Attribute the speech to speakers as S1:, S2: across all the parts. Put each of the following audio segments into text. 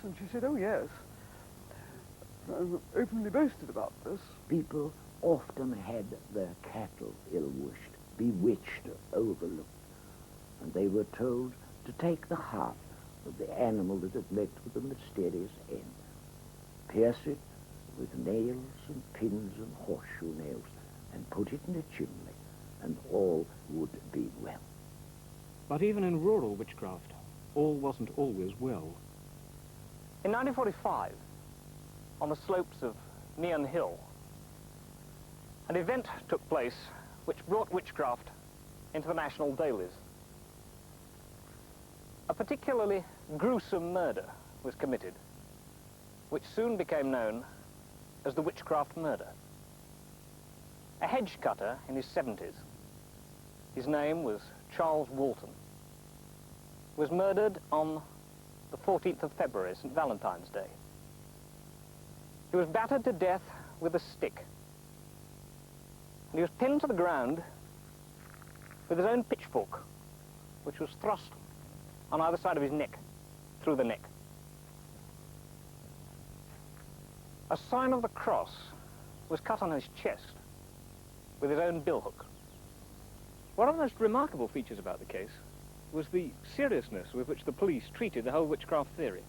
S1: and she said, oh yes, and openly boasted about this.
S2: People often had their cattle ill-wished, bewitched, overlooked, and they were told to take the heart of the animal that had met with a mysterious end, pierce it with nails and pins and horseshoe nails, and put it in a chimney, and all would be well.
S3: But even in rural witchcraft, all wasn't always well.
S4: In 1945, on the slopes of Neon Hill, an event took place which brought witchcraft into the national dailies. A particularly gruesome murder was committed, which soon became known as the witchcraft murder. A hedge cutter in his 70s, his name was Charles Walton, was murdered on the 14th of February, St. Valentine's Day. He was battered to death with a stick, and he was pinned to the ground with his own pitchfork, which was thrust on either side of his neck, through the neck. A sign of the cross was cut on his chest with his own billhook.
S3: One of the most remarkable features about the case was the seriousness with which the police treated the whole witchcraft theory.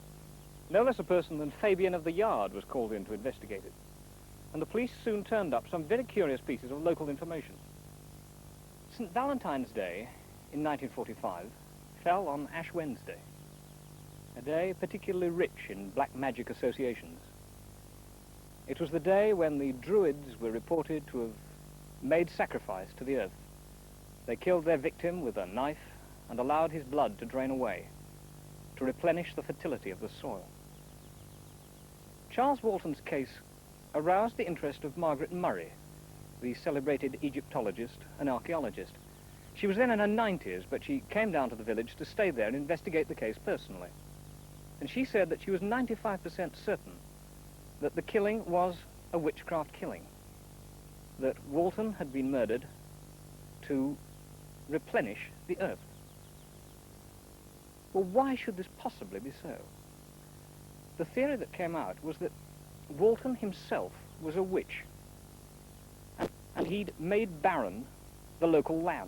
S3: No less a person than Fabian of the Yard was called in to investigate it, and the police soon turned up some very curious pieces of local information. St. Valentine's Day in 1945 fell on Ash Wednesday, a day particularly rich in black magic associations. It was the day when the Druids were reported to have made sacrifice to the earth. They killed their victim with a knife and allowed his blood to drain away, to replenish the fertility of the soil. Charles Walton's case aroused the interest of Margaret Murray, the celebrated Egyptologist and archaeologist. She was then in her 90s, but she came down to the village to stay there and investigate the case personally. And she said that she was 95% certain that the killing was a witchcraft killing, that Walton had been murdered to replenish the earth. Well, why should this possibly be so? The theory that came out was that Walton himself was a witch, and he'd made barren the local land.